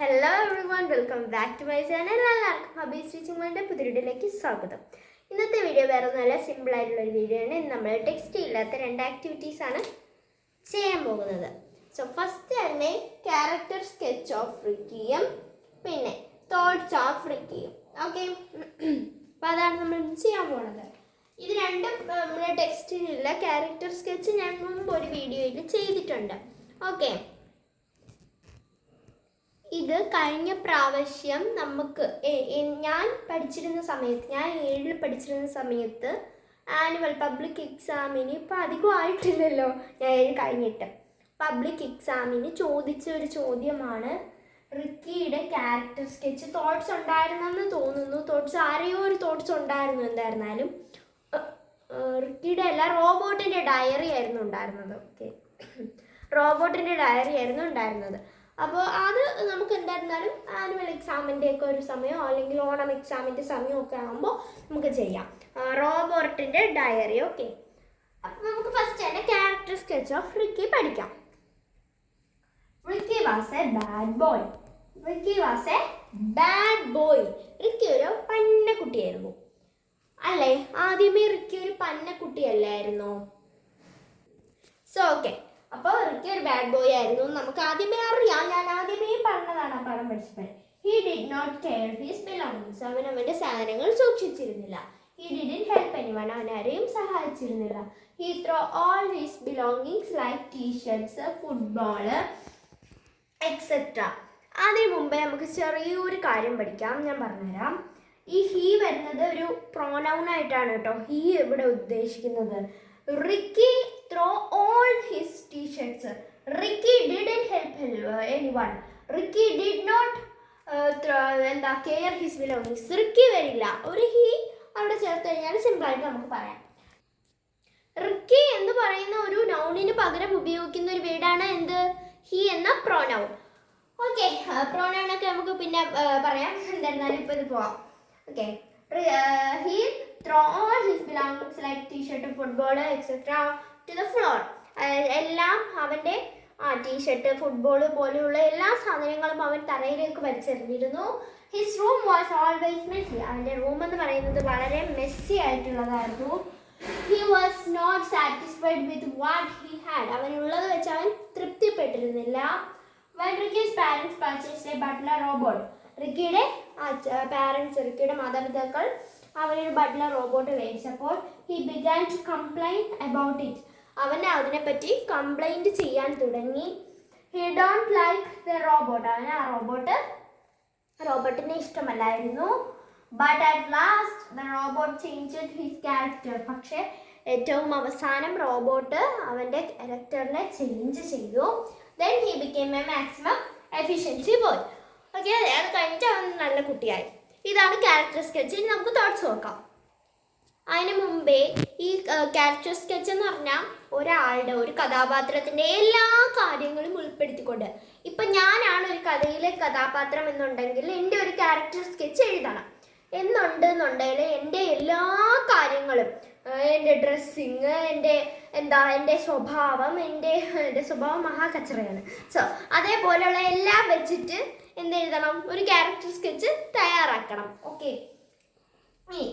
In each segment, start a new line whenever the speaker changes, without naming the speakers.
Hello everyone, welcome back to my channel. എല്ലാവർക്കും hobby stitching വേണ്ട പുതിയൊരിടയിലേക്ക് സ്വാഗതം. ഇന്നത്തെ വീഡിയോ വേറെ നല്ല സിമ്പിളായിട്ടുള്ളൊരു വീഡിയോ ആണ്. ഇന്ന് നമ്മൾ ടെക്സ്റ്റ് ഇല്ലാത്ത 2 ആക്ടിവിറ്റീസ് ആണ് ചെയ്യാൻ പോകുന്നത്. സോ ഫസ്റ്റ് തന്നെ ക്യാരക്ടർ സ്കെച്ച് ഓഫ് റിക്കിയും പിന്നെ തോട്ട്സ് ഓഫ് റിക്കിയും. ഓക്കെ, അപ്പോൾ അതാണ് നമ്മൾ ചെയ്യാൻ പോകുന്നത്. ഇത് രണ്ടും നമ്മുടെ ടെക്സ്റ്റിലുള്ള ക്യാരക്ടർ സ്കെച്ച് ഞാൻ മുമ്പ് ഒരു വീഡിയോയിൽ ചെയ്തിട്ടുണ്ട്. ഓക്കെ, ഇത് കഴിഞ്ഞ പ്രാവശ്യം നമുക്ക് ഞാൻ പഠിച്ചിരുന്ന സമയത്ത്, ഞാൻ 7ൽ പഠിച്ചിരുന്ന സമയത്ത് ആനുവൽ പബ്ലിക് എക്സാമിന്, ഇപ്പോൾ അധികം ആയിട്ടില്ലല്ലോ, ഞാൻ 7 കഴിഞ്ഞിട്ട്, പബ്ലിക് എക്സാമിന് ചോദിച്ച ഒരു ചോദ്യമാണ് റിക്കിയുടെ ക്യാരക്ടർ സ്കെച്ച്. തോട്ട്സ് ഉണ്ടായിരുന്നെന്ന് തോന്നുന്നു, തോട്ട്സ് ആരെയോ ഒരു തോട്ട്സ് ഉണ്ടായിരുന്നു. എന്തായിരുന്നാലും റിക്കിയുടെ അല്ല, റോബോട്ടിൻ്റെ ഡയറി ആയിരുന്നു ഉണ്ടായിരുന്നത്. ഓക്കെ, റോബോട്ടിൻ്റെ ഡയറി ആയിരുന്നു ഉണ്ടായിരുന്നത്. അപ്പോൾ അത് നമുക്ക് എന്തായിരുന്നാലും ആനുവൽ എക്സാമിൻ്റെ ഒക്കെ ഒരു സമയമോ അല്ലെങ്കിൽ ഓണം എക്സാമിൻ്റെ സമയമോ ഒക്കെ ആകുമ്പോൾ നമുക്ക് ചെയ്യാം. റോബോട്ടിൻ്റെ ഡയറി. ഓക്കെ, അപ്പം നമുക്ക് ഫസ്റ്റ് തന്നെ ക്യാരക്ടർ സ്കെച്ച് ഓഫ് റിക്കി പഠിക്കാം. Ricky was A bad boy. Ricky was A bad boy. Ricky ഒരു പന്നക്കുട്ടിയായിരുന്നു അല്ലേ? ആദ്യമേ റിക്കി ഒരു പന്നക്കുട്ടിയല്ലായിരുന്നോ? സോ ഓക്കെ, അപ്പോൾ റിക്കി ഒരു ബാഡ് ബോയ് ആയിരുന്നു നമുക്ക് ആദ്യമേ അറിയാം. ഞാൻ ആദ്യമേ പറഞ്ഞതാണ് ആ പടം പഠിച്ചപ്പോൾ. He did not care his belongings. അവൻ അവൻ്റെ സാധനങ്ങൾ സൂക്ഷിച്ചിരുന്നില്ല. He didn't help anyone. അവൻ ആരെയും സഹായിച്ചിരുന്നില്ല. He throw all his belongings like t-shirts, football etcetera. അതിന് മുമ്പേ നമുക്ക് ചെറിയൊരു കാര്യം പഠിക്കാം, ഞാൻ പറഞ്ഞുതരാം. ഈ ഹി വരുന്നത് ഒരു പ്രോനൗൺ ആയിട്ടാണ് കേട്ടോ. ഹി ഇവിടെ ഉദ്ദേശിക്കുന്നത് Ricky throw all his t-shirts. Ricky didn't help anyone. Ricky did not care his belongings. Ricky വരില്ല, ഒരു ഹി അവിടെ ചേർത്ത് കഴിഞ്ഞാൽ സിമ്പിളായിട്ട് നമുക്ക് പറയാം. റിക്കി എന്ന് പറയുന്ന ഒരു നൗണിന് പകരം ഉപയോഗിക്കുന്ന ഒരു വേർഡാണ് എന്ത്? ഹി എന്ന പ്രോനൗൺ. ഓക്കെ, പ്രോനൗണൊക്കെ നമുക്ക് പിന്നെ പറയാം. എന്തായിരുന്നാലും ഇപ്പോൾ ഇത് പോവാം. Okay, he throw all his belongings like t-shirt, football, etc. to the floor. എല്ലാം അവൻ്റെ ടീഷർട്ട്, ഫുട്ബോൾ പോലെയുള്ള എല്ലാ സാധനങ്ങളും അവൻ തറയിലേക്ക് വലിച്ചെറിഞ്ഞിരുന്നു. His room was always messy. അവൻ്റെ റൂം എന്ന് പറയുന്നത് വളരെ മെസ്സി ആയിട്ടുള്ളതായിരുന്നു. He was not satisfied with what he had. അവനുള്ളത് വെച്ച് അവൻ തൃപ്തിപ്പെട്ടിരുന്നില്ല. when Ricky's parents purchased a butler robot. റിക്കിയുടെ റിക്കിയുടെ മാതാപിതാക്കൾ അവനൊരു ബട്ട്ലർ റോബോട്ട് മേടിച്ചപ്പോൾ he began to complain about it. അവൻ അതിനെപ്പറ്റി കംപ്ലൈൻറ്റ് ചെയ്യാൻ തുടങ്ങി. He don't like the robot. അവന് ആ റോബോട്ടിനെ ഇഷ്ടമല്ലായിരുന്നു. But at last the robot changed his character. പക്ഷേ ഏറ്റവും അവസാനം റോബോട്ട് അവൻ്റെ ക്യാരക്ടറിനെ ചേഞ്ച് ചെയ്തു. Then he became a maximum efficiency boy. Okay, അത് കഴിഞ്ഞിട്ട് അവൻ നല്ല കുട്ടിയായി. ഇതാണ് ക്യാരക്ടർ സ്കെച്ച്. ഇനി നമുക്ക് തോട്ട്സ് നോക്കാം. അതിന് മുമ്പേ ഈ ക്യാരക്ടർ സ്കെച്ച് എന്ന് പറഞ്ഞാൽ ഒരാളുടെ, ഒരു കഥാപാത്രത്തിൻ്റെ എല്ലാ കാര്യങ്ങളും ഉൾപ്പെടുത്തിക്കൊണ്ട്, ഇപ്പം ഞാനാണ് ഒരു കഥയിലെ കഥാപാത്രം എന്നുണ്ടെങ്കിൽ എൻ്റെ ഒരു ക്യാരക്ടർ സ്കെച്ച് എഴുതണം എന്നുണ്ടെങ്കിൽ എൻ്റെ എല്ലാ കാര്യങ്ങളും, എൻ്റെ ഡ്രസ്സിങ്, എൻ്റെ സ്വഭാവം, എൻ്റെ സ്വഭാവം മഹാകച്ചറയാണ്. സോ അതേപോലെയുള്ള എല്ലാം വെച്ചിട്ട് എന്തെഴുതണം? ഒരു ക്യാരക്ടർ സ്കെച്ച് തയ്യാറാക്കണം. Okay,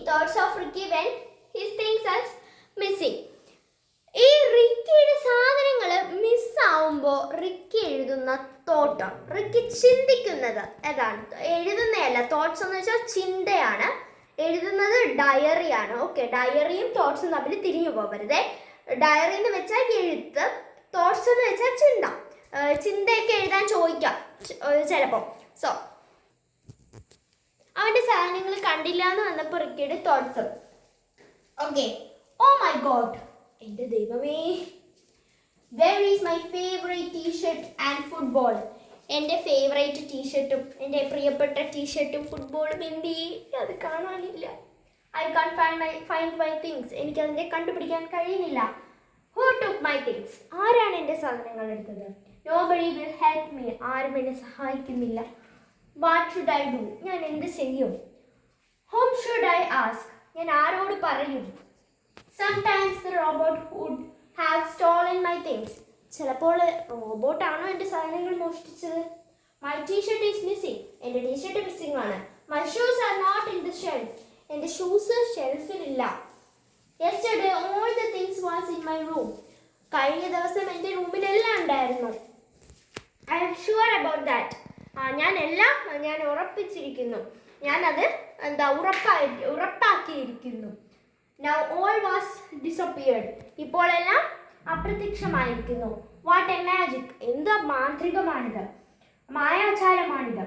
thoughts of Ricky when his things are missing. ഈ റിക്കിയുടെ സാധനങ്ങൾ മിസ്സാവുമ്പോൾ റിക്കി എഴുതുന്ന തോട്ട്, റിക്കി ചിന്തിക്കുന്നത് ഏതാണ്? എഴുതുന്നതല്ല, തോട്ട്സ് എന്ന് വെച്ചാൽ ചിന്തയാണ്. എഴുതുന്നത് ഡയറിയാണ്. ഓക്കെ, ഡയറിയും തോട്ട്സും തമ്മിൽ തിരിഞ്ഞു പോകരുത്. ഡയറി എന്ന് വെച്ചാൽ എഴുത്ത്, തോട്ട്സ് എന്ന് വെച്ചാൽ ചിന്ത. ചിന്തയൊക്കെ എഴുതാൻ ചോദിക്കാം ചിലപ്പോൾ. സോ അവൻ്റെ സാധനങ്ങൾ കണ്ടില്ല എന്ന് വന്നപ്പോൾ റിക്കിയുടെ thoughts. Okay, oh my god, എൻ്റെ ദൈവമേ, where is my favourite t-shirt and football. എൻ്റെ ഫേവറേറ്റ് ടീഷർട്ടും എൻ്റെ പ്രിയപ്പെട്ട ടീഷർട്ടും ഫുട്ബോളും അത് കാണാനില്ല. I can't find my things. എനിക്കതിനെ കണ്ടുപിടിക്കാൻ കഴിയുന്നില്ല. Who took my things. ആരാണ് എൻ്റെ സാധനങ്ങൾ എടുത്തത്? Nobody will help me. ആരും എന്നെ സഹായിക്കുന്നില്ല. What should I do? ഞാൻ എന്ത് ചെയ്യും? Whom should I ask? ഞാൻ ആരോട് പറയും? Sometimes the robot would have stolen my things. ചിലപ്പോൾ റോബോട്ടാണോ എൻ്റെ സാധനങ്ങൾ മോഷ്ടിച്ചത്? My t-shirt is missing. എൻ്റെ ടീഷർട്ട് മിസ്സിംഗ് ആണ്. My shoes are not in the shelf. എൻ്റെ shoes ഷെൽഫിലില്ല. Yesterday all the things was in my room. കഴിഞ്ഞ ദിവസം എൻ്റെ റൂമിലെല്ലാം ഉണ്ടായിരുന്നു. I am sure about that. ഞാൻ ഉറപ്പിച്ചിരിക്കുന്നു. ഞാനത് ഉറപ്പാക്കിയിരിക്കുന്നു. Now all was disappeared. ഇപ്പോൾ എല്ലാം അപ്രത്യക്ഷമായിരിക്കുന്നു. What a magic. എന്ത് മാന്ത്രികമാണിത്, മായാജാലമാണിത്.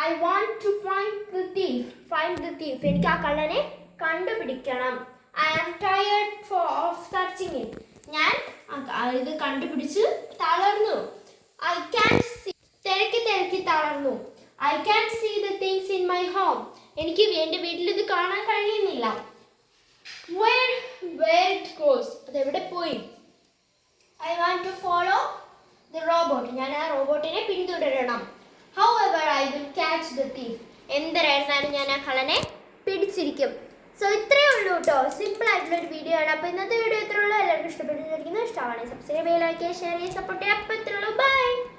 I want to find the thief. എനിക്ക് ആ കള്ളനെ കണ്ടുപിടിക്കണം. I am tired of searching it. ഞാൻ ഇത് കണ്ടുപിടിച്ച് തളർന്നു. I can't see. തിരക്കി തളർന്നു. I can't see the things in my home. എനിക്ക് എൻ്റെ വീട്ടിൽ ഇത് കാണാൻ കഴിയുന്നില്ല. Where it goes. അതെവിടെ പോയി? I want to follow the robot. ഞാൻ ആ റോബോട്ടിനെ പിന്തുടരണം. However, I will catch the thief. എന്തായിരുന്നാലും ഞാൻ ആ കള്ളനെ പിടിച്ചിരിക്കും. സോ ഇത്രയേ ഉള്ളൂ കേട്ടോ. സിമ്പിൾ ആയിട്ടുള്ള ഒരു വീഡിയോ ആണ്. അപ്പോൾ ഇന്നത്തെ വീഡിയോ ഇത്രയുള്ളൂ. എല്ലാവർക്കും ഇഷ്ടപ്പെട്ടിരിക്കുന്നു. ഇഷ്ടമാണെങ്കിൽ സബ്സ്ക്രൈബ് ചെയ്യുക, ലൈക്ക് ചെയ്യുക, ഷെയർ ചെയ്യുക, സപ്പോർട്ട് ചെയ്യുക. അപ്പോൾ ഇത്രയുള്ളൂ. ബൈ.